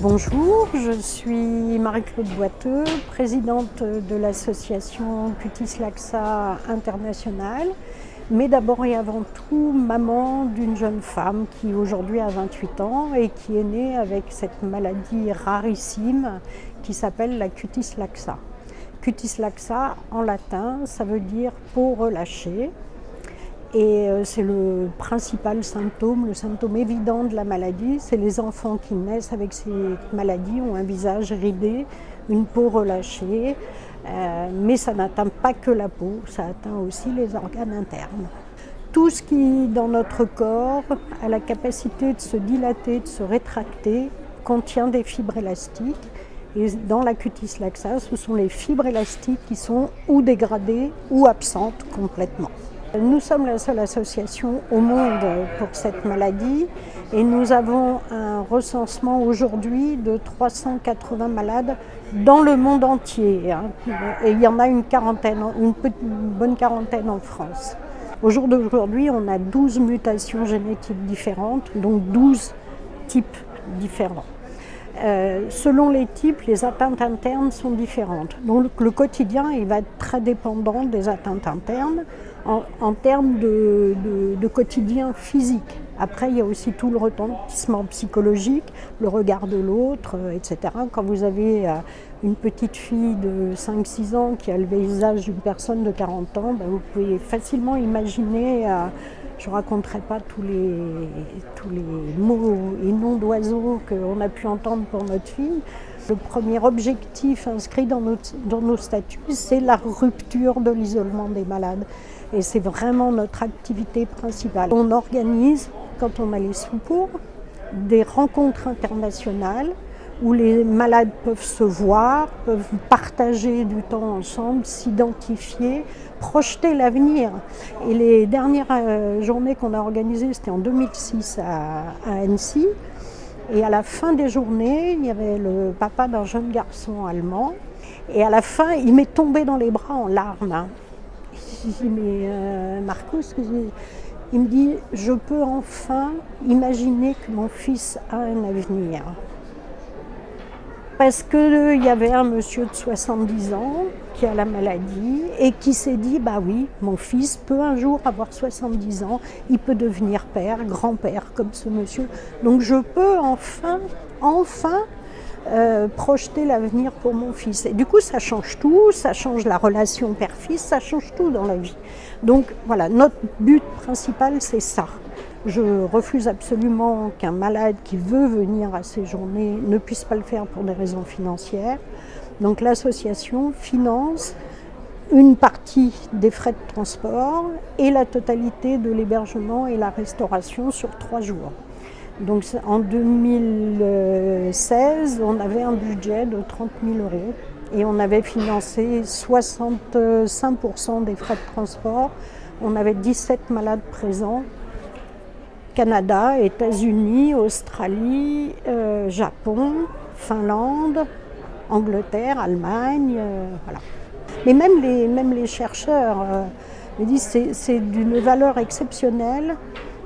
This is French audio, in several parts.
Bonjour, je suis Marie-Claude Boiteux, présidente de l'association Cutis Laxa International, mais d'abord et avant tout maman d'une jeune femme qui aujourd'hui a 28 ans et qui est née avec cette maladie rarissime qui s'appelle la Cutis Laxa. Cutis Laxa en latin, ça veut dire peau relâchée. Et c'est le principal symptôme, le symptôme évident de la maladie. C'est les enfants qui naissent avec cette maladie ont un visage ridé, une peau relâchée, mais ça n'atteint pas que la peau, ça atteint aussi les organes internes. Tout ce qui, dans notre corps, a la capacité de se dilater, de se rétracter, contient des fibres élastiques. Et dans la cutis laxa, ce sont les fibres élastiques qui sont ou dégradées ou absentes complètement. Nous sommes la seule association au monde pour cette maladie et nous avons un recensement aujourd'hui de 380 malades dans le monde entier. Et il y en a une bonne quarantaine en France. Au jour d'aujourd'hui, on a 12 mutations génétiques différentes, donc 12 types différents. Selon les types, les atteintes internes sont différentes. Donc le quotidien, il va être très dépendant des atteintes internes en termes de quotidien physique. Après, il y a aussi tout le retentissement psychologique, le regard de l'autre, etc. Quand vous avez une petite fille de 5-6 ans qui a le visage d'une personne de 40 ans, vous pouvez facilement imaginer. Je ne raconterai pas tous les mots et noms d'oiseaux qu'on a pu entendre pour notre fille. Le premier objectif inscrit dans nos statuts, c'est la rupture de l'isolement des malades. Et c'est vraiment notre activité principale. On organise, quand on a les sous pour, des rencontres internationales où les malades peuvent se voir, peuvent partager du temps ensemble, s'identifier, projeter l'avenir. Et les dernières journées qu'on a organisées, c'était en 2006 à Annecy. Et à la fin des journées, il y avait le papa d'un jeune garçon allemand. Et à la fin, il m'est tombé dans les bras en larmes. Je dis, mais Marcus, il me dit, je peux enfin imaginer que mon fils a un avenir. Parce qu'il y avait un monsieur de 70 ans qui a la maladie et qui s'est dit, bah oui, mon fils peut un jour avoir 70 ans, il peut devenir père, grand-père comme ce monsieur. Donc je peux enfin projeter l'avenir pour mon fils. Et du coup, ça change tout, ça change la relation père-fils, ça change tout dans la vie. Donc voilà, notre but principal, c'est ça. Je refuse absolument qu'un malade qui veut venir à ces journées ne puisse pas le faire pour des raisons financières. Donc l'association finance une partie des frais de transport et la totalité de l'hébergement et la restauration sur 3 jours. Donc en 2016, on avait un budget de 30 000 € et on avait financé 65% des frais de transport. On avait 17 malades présents. Canada, États-Unis, Australie, Japon, Finlande, Angleterre, Allemagne, voilà. Mais même les chercheurs me disent que c'est d'une valeur exceptionnelle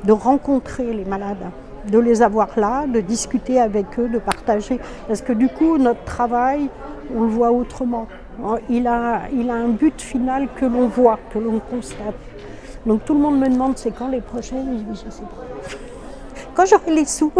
de rencontrer les malades, de les avoir là, de discuter avec eux, de partager. Parce que du coup, notre travail, on le voit autrement. Il a un but final que l'on voit, que l'on constate. Donc tout le monde me demande c'est quand les prochaines, je dis je sais pas. Quand j'aurai les sous.